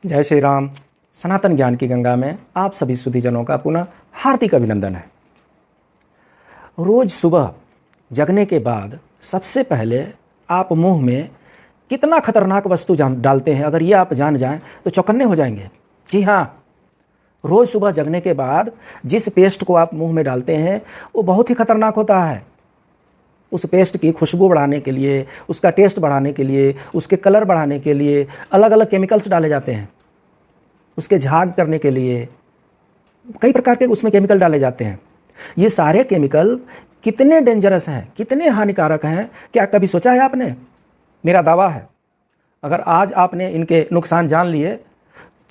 जय श्री राम। सनातन ज्ञान की गंगा में आप सभी सुधीजनों का पुनः हार्दिक अभिनंदन है। रोज सुबह जगने के बाद सबसे पहले आप मुंह में कितना खतरनाक वस्तु डालते हैं, अगर ये आप जान जाएं तो चौकन्ने हो जाएंगे। जी हाँ, रोज सुबह जगने के बाद जिस पेस्ट को आप मुंह में डालते हैं वो बहुत ही खतरनाक होता है। उस पेस्ट की खुशबू बढ़ाने के लिए, उसका टेस्ट बढ़ाने के लिए, उसके कलर बढ़ाने के लिए अलग अलग केमिकल्स डाले जाते हैं। उसके झाग करने के लिए कई प्रकार के उसमें केमिकल डाले जाते हैं। ये सारे केमिकल कितने डेंजरस हैं, कितने हानिकारक हैं, क्या कभी सोचा है आपने? मेरा दावा है, अगर आज आपने इनके नुकसान जान लिए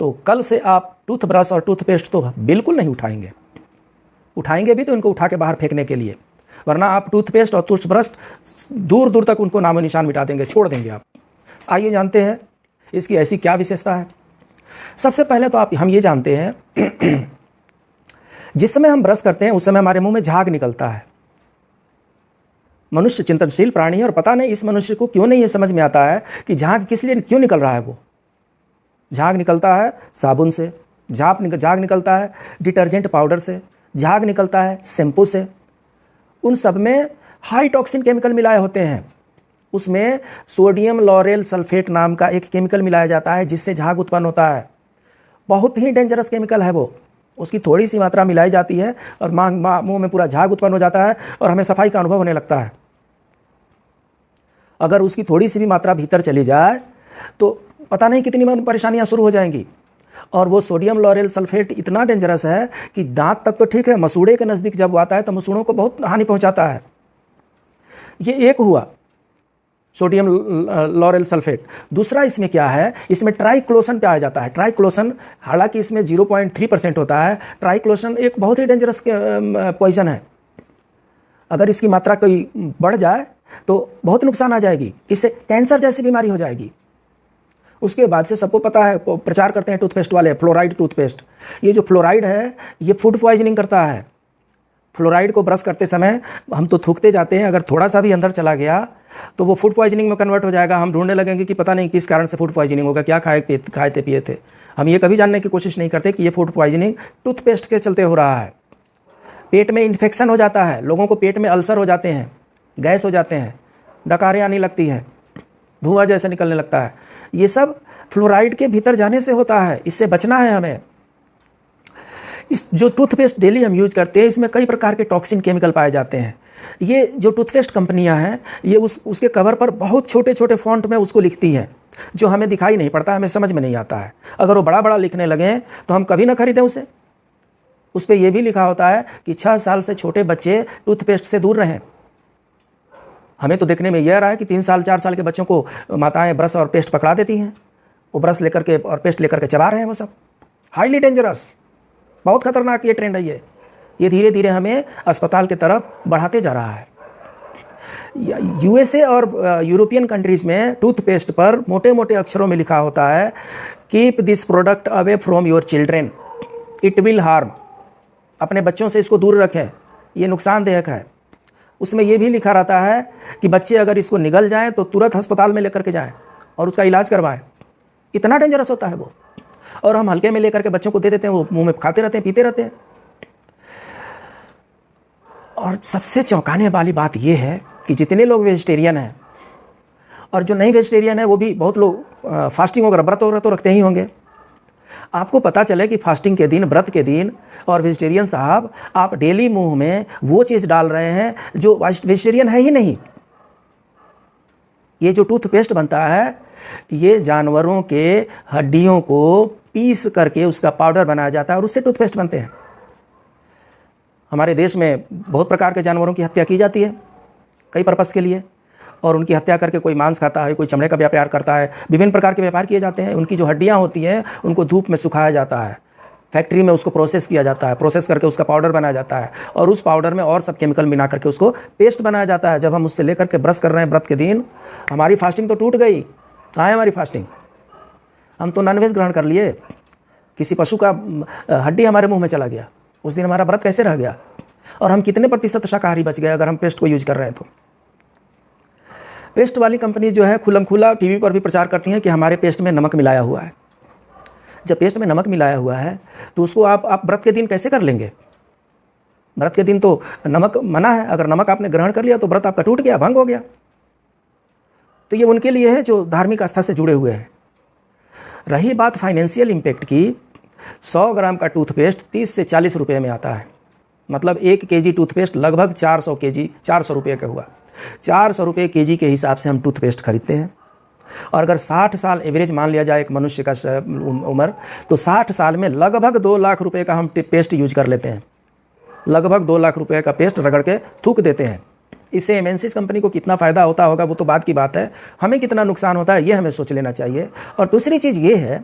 तो कल से आप टूथब्रश और टूथपेस्ट तो बिल्कुल नहीं उठाएंगे। उठाएंगे भी तो इनको उठा के बाहर फेंकने के लिए, वरना आप टूथपेस्ट और टूथब्रश दूर दूर तक उनको नामो निशान मिटा देंगे, छोड़ देंगे आप। आइए जानते हैं इसकी ऐसी क्या विशेषता है। सबसे पहले तो हम ये जानते हैं जिस समय हम ब्रश करते हैं उस समय हमारे मुंह में झाग निकलता है। मनुष्य चिंतनशील प्राणी है और पता नहीं इस मनुष्य को क्यों नहीं ये समझ में आता है कि झाग किस लिए क्यों निकल रहा है। वो झाग निकलता है साबुन से, झाग निकलता है डिटर्जेंट पाउडर से, झाग निकलता है शैम्पू से। उन सब में हाई टॉक्सिन केमिकल मिलाए होते हैं। उसमें सोडियम लॉरेल सल्फेट नाम का एक केमिकल मिलाया जाता है जिससे झाग उत्पन्न होता है। बहुत ही डेंजरस केमिकल है वो। उसकी थोड़ी सी मात्रा मिलाई जाती है और मुंह में पूरा झाग उत्पन्न हो जाता है और हमें सफाई का अनुभव होने लगता है। अगर उसकी थोड़ी सी भी मात्रा भीतर चली जाए तो पता नहीं कितनी परेशानियां शुरू हो जाएंगी। और वो सोडियम लॉरेल सल्फेट इतना डेंजरस है कि दांत तक तो ठीक है, मसूड़े के नज़दीक जब वो आता है तो मसूड़ों को बहुत हानि पहुंचाता है। ये एक हुआ सोडियम लॉरेल सल्फेट। दूसरा इसमें क्या है, इसमें ट्राइक्लोसन पाया जाता है। ट्राइक्लोसन हालांकि इसमें 0.3% होता है। ट्राइक्लोसन एक बहुत ही डेंजरस पॉइजन है। अगर इसकी मात्रा कोई बढ़ जाए तो बहुत नुकसान आ जाएगी। इससे कैंसर जैसी बीमारी हो जाएगी। उसके बाद से सबको पता है, प्रचार करते हैं टूथपेस्ट वाले, फ्लोराइड टूथपेस्ट। ये जो फ्लोराइड है ये फूड पॉइजनिंग करता है। फ्लोराइड को ब्रश करते समय हम तो थूकते जाते हैं, अगर थोड़ा सा भी अंदर चला गया तो वो फूड पॉइजनिंग में कन्वर्ट हो जाएगा। हम ढूंढने लगेंगे कि पता नहीं किस कारण से फूड पॉइजनिंग होगा, क्या खाए थे पिए थे। हम ये कभी जानने की कोशिश नहीं करते कि ये फूड पॉइजनिंग टूथपेस्ट के चलते हो रहा है। पेट में इन्फेक्शन हो जाता है, लोगों को पेट में अल्सर हो जाते हैं, गैस हो जाते हैं, डकारें आने लगती हैं, धुआं जैसे निकलने लगता है। ये सब फ्लोराइड के भीतर जाने से होता है। इससे बचना है हमें। इस जो टूथपेस्ट डेली हम यूज करते हैं इसमें कई प्रकार के टॉक्सिन केमिकल पाए जाते हैं। ये जो टूथपेस्ट कंपनियां हैं ये उसके कवर पर बहुत छोटे छोटे फॉन्ट में उसको लिखती हैं, जो हमें दिखाई नहीं पड़ता, हमें समझ में नहीं आता है। अगर वो बड़ा बड़ा लिखने लगे तो हम कभी ना खरीदें उसे। उस पर यह भी लिखा होता है कि 6 साल से छोटे बच्चे टूथपेस्ट से दूर रहें। हमें तो देखने में यह आ रहा है कि 3 साल 4 साल के बच्चों को माताएं ब्रश और पेस्ट पकड़ा देती हैं, वो ब्रश लेकर के और पेस्ट लेकर के चबा रहे हैं। वो सब हाईली डेंजरस, बहुत खतरनाक ये ट्रेंड है। ये धीरे धीरे हमें अस्पताल की तरफ बढ़ाते जा रहा है। यूएसए और यूरोपियन कंट्रीज में टूथपेस्ट पर मोटे मोटे अक्षरों में लिखा होता है, keep this product away from your children, it will harm. अपने बच्चों से इसको दूर रखें, ये नुकसानदायक है। उसमें यह भी लिखा रहता है कि बच्चे अगर इसको निगल जाएं तो तुरंत अस्पताल में लेकर के जाएं और उसका इलाज करवाएं। इतना डेंजरस होता है वो। और हम हल्के में लेकर के बच्चों को दे देते हैं, वो मुंह में खाते रहते हैं, पीते रहते हैं। और सबसे चौंकाने वाली बात यह है कि जितने लोग वेजिटेरियन हैं और जो नहीं वेजिटेरियन है वो भी बहुत लोग फास्टिंग वगैरह व्रत वगैरह तो रखते ही होंगे। आपको पता चले कि फास्टिंग के दिन, व्रत के दिन और वेजिटेरियन साहब आप डेली मुंह में वो चीज़ डाल रहे हैं जो वेजिटेरियन है ही नहीं। ये जो टूथपेस्ट बनता है ये जानवरों के हड्डियों को पीस करके उसका पाउडर बनाया जाता है और उससे टूथपेस्ट बनते हैं। हमारे देश में बहुत प्रकार के जानवरों की हत्या की जाती है कई पर्पस के लिए, और उनकी हत्या करके कोई मांस खाता है, कोई चमड़े का व्यापार करता है, विभिन्न प्रकार के व्यापार किए जाते हैं। उनकी जो हड्डियां होती हैं उनको धूप में सुखाया जाता है, फैक्ट्री में उसको प्रोसेस किया जाता है, प्रोसेस करके उसका पाउडर बनाया जाता है और उस पाउडर में और सब केमिकल मिला करके उसको पेस्ट बनाया जाता है। जब हम उससे लेकर के ब्रश कर रहे हैं व्रत के दिन, हमारी फास्टिंग तो टूट गई। कहाँ है हमारी फास्टिंग? हम तो नॉनवेज ग्रहण कर लिए, किसी पशु का हड्डी हमारे मुंह में चला गया, उस दिन हमारा व्रत कैसे रह गया? और हम कितने प्रतिशत शाकाहारी बच गए अगर हम पेस्ट को यूज कर रहे हैं तो। पेस्ट वाली कंपनी जो है खुल्लम खुला टीवी पर भी प्रचार करती हैं कि हमारे पेस्ट में नमक मिलाया हुआ है। जब पेस्ट में नमक मिलाया हुआ है तो उसको आप व्रत के दिन कैसे कर लेंगे? व्रत के दिन तो नमक मना है, अगर नमक आपने ग्रहण कर लिया तो व्रत आपका टूट गया, भंग हो गया। तो ये उनके लिए है जो धार्मिक आस्था से जुड़े हुए हैं। रही बात फाइनेंशियल इम्पैक्ट की, 100 ग्राम का टूथपेस्ट 30 से 40 रुपये में आता है। मतलब 1 केजी टूथपेस्ट लगभग 400 रुपये का हुआ। 400 रुपये केजी के हिसाब से हम टूथपेस्ट खरीदते हैं। और अगर 60 साल एवरेज मान लिया जाए एक मनुष्य का उम्र, तो 60 साल में लगभग 2 लाख रुपए का हम पेस्ट यूज कर लेते हैं। लगभग 2 लाख रुपए का पेस्ट रगड़ के थूक देते हैं। इससे एमएनसी कंपनी को कितना फ़ायदा होता होगा वो तो बात की बात है, हमें कितना नुकसान होता है ये हमें सोच लेना चाहिए। और दूसरी चीज़ ये है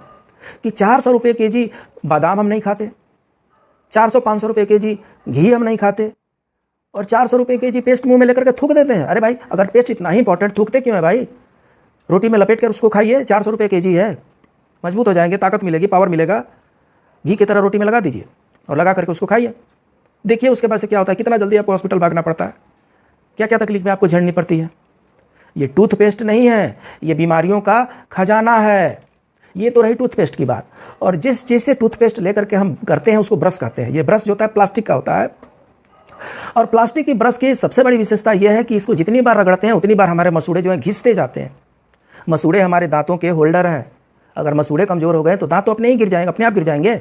कि 400 रुपये केजी बादाम हम नहीं खाते, 400-500 रुपये केजी घी हम नहीं खाते, और 400 रुपये केजी पेस्ट मुंह में लेकर के थूक देते हैं। अरे भाई, अगर पेस्ट इतना ही इंपॉर्टेंट, थूकते क्यों है भाई? रोटी में लपेट कर उसको खाइए, 400 रुपये केजी है, मजबूत हो जाएंगे, ताकत मिलेगी, पावर मिलेगा। घी की तरह रोटी में लगा दीजिए और लगा करके उसको खाइए, देखिए उसके बाद से क्या होता है, कितना जल्दी आपको हॉस्पिटल भागना पड़ता है, क्या क्या तकलीफें आपको झेलनी पड़ती है। ये टूथपेस्ट नहीं है, ये बीमारियों का खजाना है। ये तो रही टूथपेस्ट की बात। और जिस चीज़ से टूथपेस्ट लेकर के हम करते हैं उसको ब्रश कहते हैं। ये ब्रश जो होता है प्लास्टिक का होता है, और प्लास्टिक की ब्रश की सबसे बड़ी विशेषता यह है कि इसको जितनी बार रगड़ते हैं उतनी बार हमारे मसूड़े जो हैं घिसते जाते हैं। मसूड़े हमारे दांतों के होल्डर हैं, अगर मसूड़े कमज़ोर हो गए तो दांत तो अपने ही गिर जाएंगे, अपने आप गिर जाएंगे।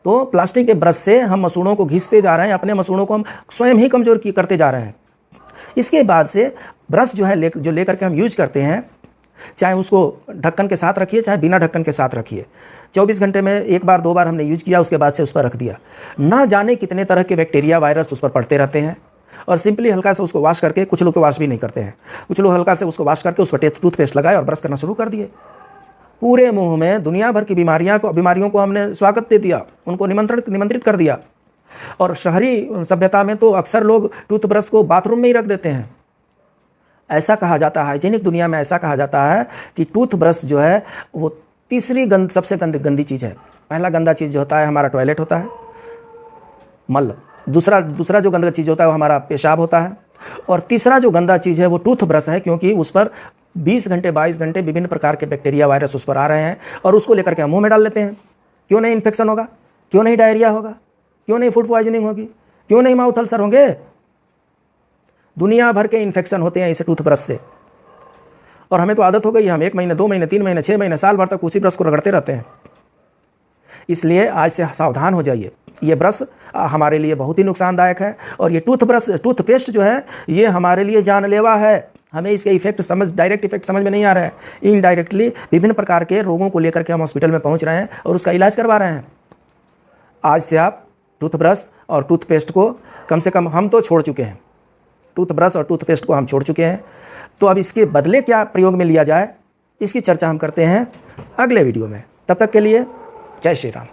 तो प्लास्टिक के ब्रश से हम मसूड़ों को घिसते जा रहे हैं, अपने मसूड़ों को हम स्वयं ही कमज़ोर करते जा रहे हैं। इसके बाद से ब्रश जो है जो लेकर के हम यूज करते हैं, चाहे उसको ढक्कन के साथ रखिए चाहे बिना ढक्कन के साथ रखिए, 24 घंटे में 1 बार 2 बार हमने यूज किया, उसके बाद से उस पर रख दिया। ना जाने कितने तरह के बैक्टीरिया वायरस उस पर पड़ते रहते हैं। और सिंपली हल्का से उसको वॉश करके, कुछ लोग तो वॉश भी नहीं करते हैं, कुछ लोग हल्का से उसको वॉश करके उस पर टूथपेस्ट लगाए और ब्रश करना शुरू कर दिए। पूरे मुंह में दुनिया भर की बीमारियों को हमने स्वागत दे दिया, उनको निमंत्रित कर दिया। और शहरी सभ्यता में तो अक्सर लोग टूथब्रश को बाथरूम में ही रख देते हैं। ऐसा कहा जाता है, हाइजीनिक दुनिया में ऐसा कहा जाता है कि टूथब्रश जो है वो तीसरी सबसे गंदी चीज़ है। पहला गंदा चीज़ जो होता है हमारा टॉयलेट होता है, मल। दूसरा जो गंदा चीज़ होता है वो हमारा पेशाब होता है, और तीसरा जो गंदा चीज़ है वो टूथब्रश है, क्योंकि उस पर 20 घंटे 22 घंटे विभिन्न प्रकार के बैक्टीरिया वायरस उस पर आ रहे हैं, और उसको लेकर के हम मुंह में डाल लेते हैं। क्यों नहीं इन्फेक्शन होगा, क्यों नहीं डायरिया होगा, क्यों नहीं फूड पॉइजनिंग होगी, क्यों नहीं माउथ अल्सर होंगे? दुनिया भर के इन्फेक्शन होते हैं इस टूथब्रश से। और हमें तो आदत हो गई है, हम 1 महीने 2 महीने 3 महीने 6 महीने साल भर तक उसी ब्रश को रगड़ते रहते हैं। इसलिए आज से सावधान हो जाइए। ये ब्रश हमारे लिए बहुत ही नुकसानदायक है, और ये टूथपेस्ट जो है ये हमारे लिए जानलेवा है। हमें इसके डायरेक्ट इफेक्ट समझ में नहीं आ रहा है। इनडायरेक्टली विभिन्न प्रकार के रोगों को लेकर के हम हॉस्पिटल में पहुंच रहे हैं और उसका इलाज करवा रहे हैं। आज से आप टूथब्रश और टूथपेस्ट को कम से कम हम तो छोड़ चुके हैं, टूथब्रश और टूथपेस्ट को हम छोड़ चुके हैं। तो अब इसके बदले क्या प्रयोग में लिया जाए, इसकी चर्चा हम करते हैं अगले वीडियो में। तब तक के लिए जय श्री राम।